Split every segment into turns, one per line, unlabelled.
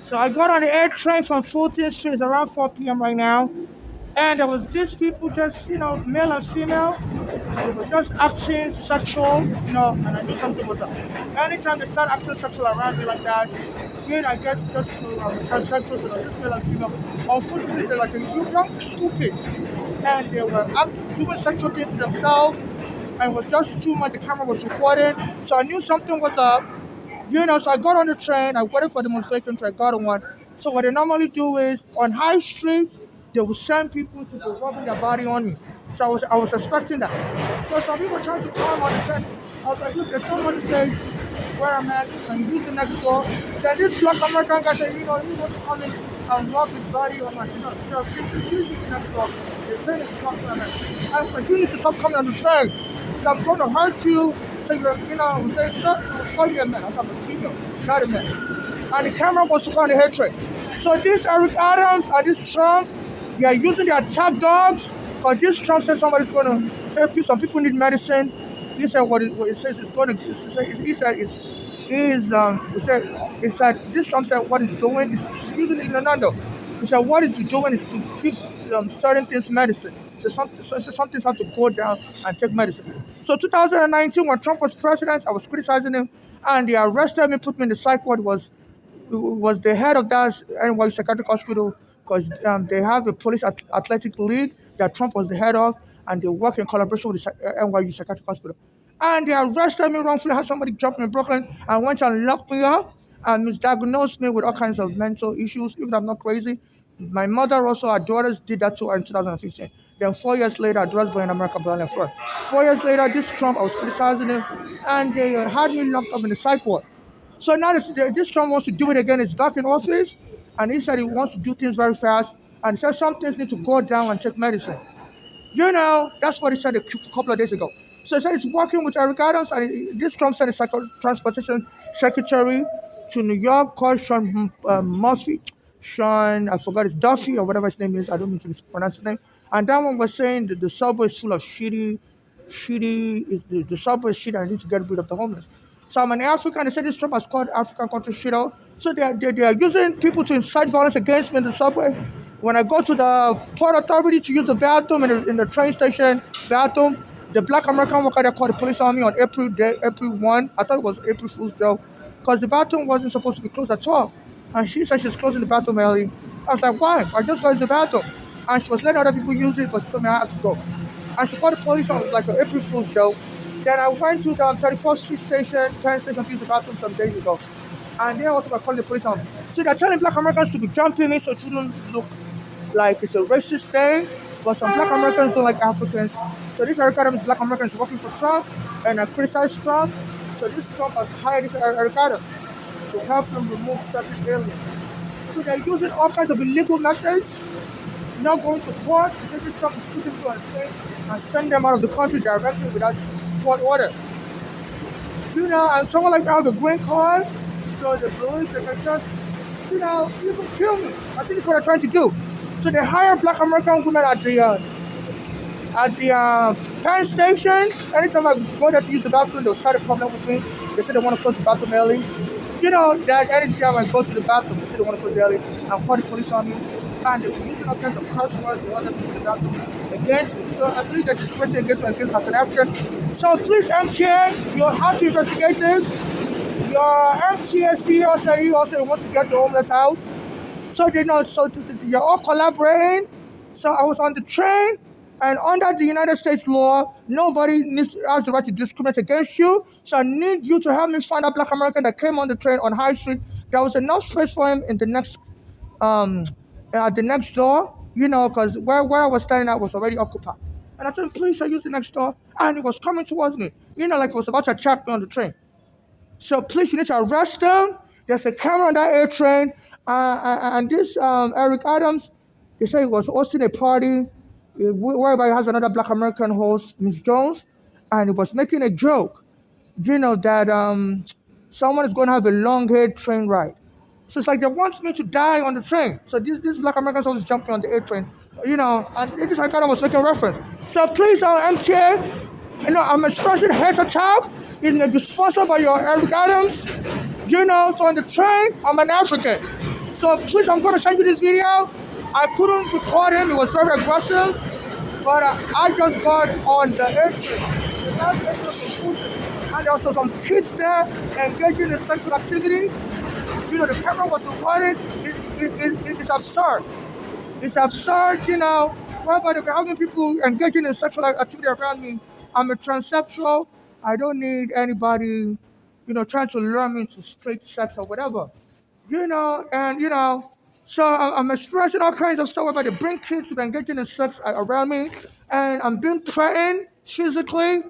So I got on the air train from 14th Street. It's around 4 p.m. right now. And there was these people just, male and female. They were just acting sexual, and I knew something was up. Anytime they start acting sexual around me like that, again, I guess just to sexual, so this male and female. Unfortunately, they're like a young school kid. And they were doing sexual things to themselves. And it was just too much. The camera was recording. So I knew something was up. So I got on the train, I waited for the demonstration train, I got on one. So what they normally do is on High Street, they will send people to go rubbing their body on me. So I was expecting that. So some people trying to climb on the train. I was like, look, there's so much space where I'm at, and use the next door. Then this black American guy said, he wants to come in and rub his body on my shoulder. So you use the next door. The train is coming. I was like, you need to stop coming on the train. So I'm going to hurt you. So we say, sir, it was calling a man. I said, I'm a female, not a man. And the camera was on the head train. So this Eric Adams and this Trump, they are using their attack dogs. Because this Trump said somebody's going to help you. Some people need medicine. He said what it says it's going to. He said he said this Trump said what he's doing is using it in Orlando. He said what he's doing is to give certain things medicine. Some things have to go down and take medicine. So 2019, when Trump was president, I was criticizing him, and they arrested me, put me in the psych ward. Was the head of that NYU psychiatric hospital because they have a police athletic league that Trump was the head of, and they work in collaboration with the NYU psychiatric hospital. And they arrested me wrongfully. Had somebody jumped me in Brooklyn and went and locked me up and misdiagnosed me with all kinds of mental issues. Even though I'm not crazy, my mother also, her daughters did that to her in 2015. Then 4 years later, her daughters were in America, Berlin, and Florida. 4 years later, this Trump, I was criticizing him, and they had me locked up in the psych ward. So now this Trump wants to do it again. He's back in office, and he said he wants to do things very fast. And he said some things need to go down and take medicine. That's what he said a couple of days ago. So he said he's working with Eric Adams, and this Trump sent his transportation secretary to New York called Sean Murphy. Sean, I forgot his Duffy or whatever his name is. I don't mean to mispronounce his name. And that one was saying that the subway is full of the subway is shitty, and I need to get rid of the homeless. So I'm an African. They said this Trump has called African country shithole. So they are using people to incite violence against me in the subway. When I go to the Port Authority to use the bathroom in the train station bathroom, the black American worker that called the police on me on April 1. I thought it was April Fool's joke because the bathroom wasn't supposed to be closed at 12. And she said she's closing the bathroom early. I was like, why? I just got to the bathroom. And she was letting other people use it, but she told me I have to go. And she called the police on like an April Fool's joke. Then I went to the 34th Street station, train station to use the bathroom some days ago. And they also were calling the police on me. So they're telling black Americans to be jumping me so it shouldn't look like it's a racist thing. But some black Americans don't like Africans. So this Eric Adams black Americans working for Trump, and I criticize Trump. So this Trump has hired this Eric Adams to help them remove certain aliens. So they're using all kinds of illegal methods, not going to court. They say this Trump is putting people on a plane and send them out of the country directly without court order. And someone like that have a green card, so they believe they can just, you can kill me. I think it's what they're trying to do. So they hire black American women at the train station. Anytime I go there to use the bathroom, they'll start a problem with me. They say they want to close the bathroom early. That anytime I go to the bathroom, they say they want to close early and call the police on me. And they're using all kinds of curse words, they want them to use the bathroom against me. So I believe they're discriminating against me as an African. So please, MTA, you have to investigate this. Your MTA CEO said he also wants to get the homeless out. So you're all collaborating. So I was on the train, and under the United States law, nobody has the right to discriminate against you. So I need you to help me find a black American that came on the train on High Street. There was enough space for him in the next at the next door, because where I was standing at was already occupied. And I told him, please, I use the next door. And he was coming towards me, like he was about to attack me on the train. So please, you need to arrest them. There's a camera on that air train. And this Eric Adams, they say he was hosting a party whereby he has another black American host, Miss Jones. And he was making a joke, that someone is going to have a long-haired train ride. So it's like they want me to die on the train. So these black Americans always jumping on the air train, and this I kind of was making reference. So please, MTA, I'm expressing hate attack in the disposal by your Eric Adams. So on the train, I'm an African. So please, I'm going to send you this video. I couldn't record him. It was very aggressive. But I just got on the airplane. And there also some kids there engaging in sexual activity. The camera was recording. It's absurd. It's absurd, whereby they're having people engaging in sexual activity around me. I'm a transsexual. I don't need anybody, trying to lure me into straight sex or whatever. So I'm expressing all kinds of stuff whereby they bring kids to be engaging in sex around me, and I'm being threatened physically.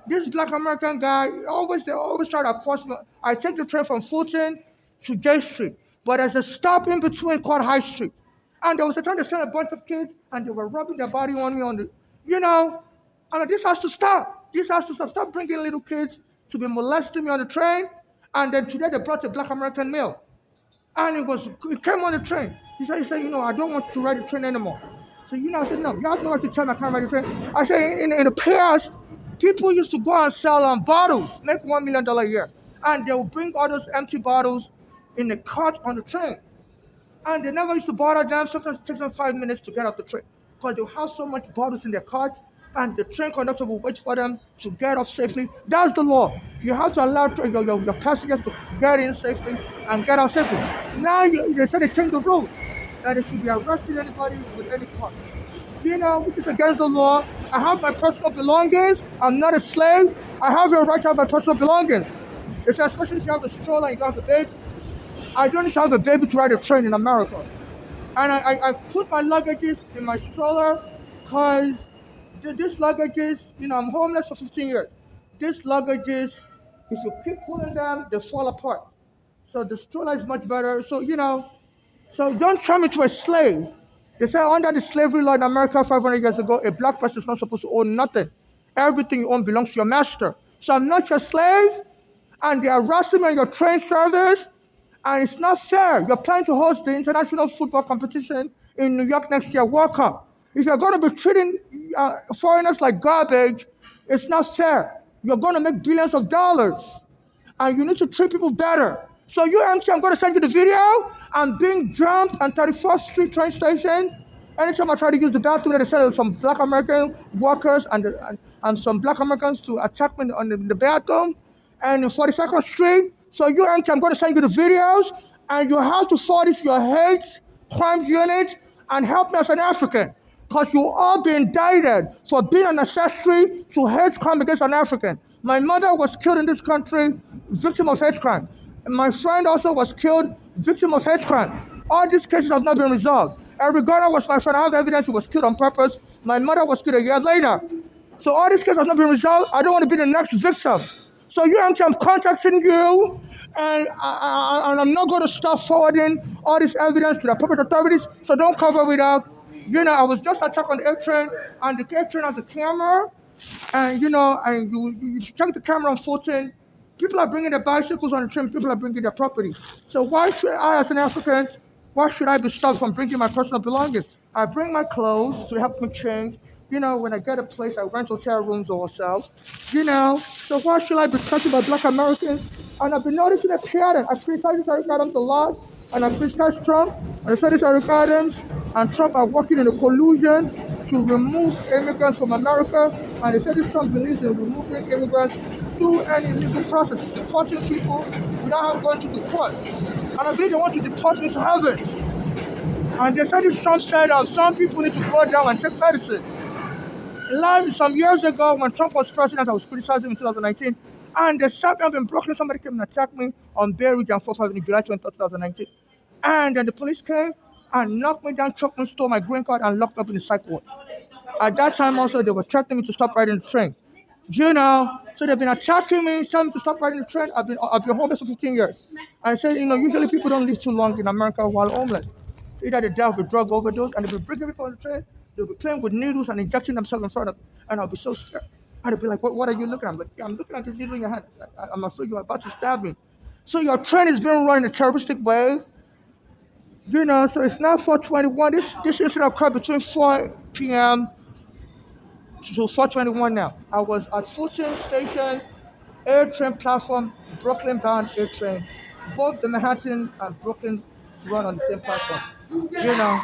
This black American guy, they always try to accost me. I take the train from Fulton to J Street, but there's a stop in between called High Street. And there was a time they sent a bunch of kids and they were rubbing their body on me and this has to stop. This has to stop. Stop bringing little kids to be molesting me on the train. And then today they brought a black American male. And it came on the train. He said, I don't want you to ride the train anymore. So, I said, no, you have no right to tell me I can't ride the train. I said, in the past, people used to go and sell bottles, make $1 million a year. And they would bring all those empty bottles in the cart on the train. And they never used to bother them. Sometimes it takes them 5 minutes to get off the train. Because they have so much bottles in their cart, and the train conductor will wait for them to get off safely. That's the law. You have to allow your passengers to get in safely and get out safely. Now they said they changed the rules, that they should be arresting anybody with any cart. Which is against the law. I have my personal belongings. I'm not a slave. I have your right to have my personal belongings. Especially if you have a stroller and you don't have a baby. I don't need to have a baby to ride a train in America. And I put my luggages in my stroller because these luggages, I'm homeless for 15 years. These luggages, if you keep pulling them, they fall apart. So the stroller is much better. So don't turn me to a slave. They say under the slavery law in America 500 years ago, a black person is not supposed to own nothing. Everything you own belongs to your master. So I'm not your slave, and they're harassing me on your train service, and it's not fair. You're planning to host the international football competition in New York next year, World Cup. If you're going to be treating foreigners like garbage, it's not fair. You're going to make billions of dollars, and you need to treat people better. So UMT, I'm going to send you the video. I'm being jumped on 34th Street train station. Anytime I try to use the bathroom, they send some black American workers and some black Americans to attack me in the bathroom. And in 42nd Street. So UMT, I'm going to send you the videos. And you have to forward this to your hate crimes unit and help me as an African. Because you all be indicted for being an accessory to hate crime against an African. My mother was killed in this country, victim of hate crime. My friend also was killed, victim of hate crime. All these cases have not been resolved. Eric Garner was my friend. I have evidence he was killed on purpose. My mother was killed a year later. So all these cases have not been resolved. I don't want to be the next victim. So UMT, I'm contacting you, and I'm not going to stop forwarding all this evidence to the appropriate authorities, so don't cover it up. I was just attacked on the air train, and the air train has a camera, and you check the camera on Fulton. People are bringing their bicycles on the train, people are bringing their property. So why should I, as an African, why should I be stopped from bringing my personal belongings? I bring my clothes to help me change. When I get a place, I rent hotel rooms or hotels. So why should I be touched by black Americans? And I've been noticing a pattern. I criticized Eric Adams a lot, and I criticized Trump, and I said this Eric Adams and Trump are working in a collusion to remove immigrants from America, and they said this Trump believes in removing immigrants through any legal process, deporting people without going to the courts. And I believe they want to deport me to heaven. And they said this Trump said some people need to go down and take medicine. Some years ago, when Trump was president, I was criticizing him in 2019, and they shot me up in Brooklyn. Somebody came and attacked me on Bay Ridge and 4th Avenue, July 20, 2019. And then the police came and knocked me down, choked me, stole my green card, and locked me up in the psych ward. At that time also, they were threatening me to stop riding the train. So they've been attacking me, telling me to stop riding the train. I've been homeless for 15 years. And I said, usually people don't live too long in America while homeless. So either they die of a drug overdose, and they'll be bringing people on the train, they'll be playing with needles and injecting themselves in front of me, and I'll be so scared. And they'll be like, what are you looking at? I'm like, yeah, I'm looking at this needle in your hand. I'm afraid you're about to stab me. So your train is being run in a terroristic way. So it's now 4:21. This incident occurred between 4 p.m. to 421 now. I was at Fulton Station, A train platform, Brooklyn bound A train. Both the Manhattan and Brooklyn run on the same platform. You know,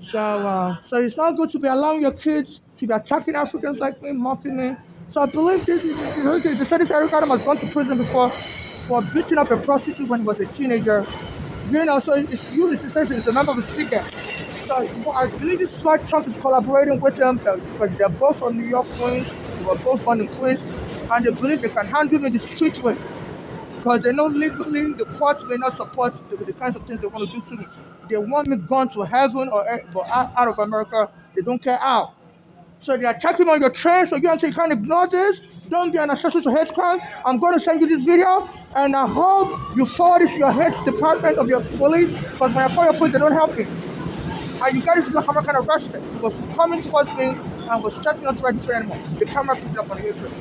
so it's not good to be allowing your kids to be attacking Africans like me, mocking me. So I believe they said this Eric Adam has gone to prison before for beating up a prostitute when he was a teenager. So it's used it's a member of the street gang. So I believe this Swat Trump is collaborating with them because they're both from New York, Queens. They were both born in Queens, and they believe they can handle me the street way because they know legally the courts may not support the kinds of things they want to do to me. They want me gone to heaven or but out of America. They don't care how. So they're attacking on your train, so you can't ignore this. Don't be an accessory to hate crime. I'm going to send you this video, and I hope you forward this to your head department of your police, because when I call your police, they don't help me. And you guys know how I can arrest them. Because coming towards me and was checking out to register anymore. The camera picked up on the train.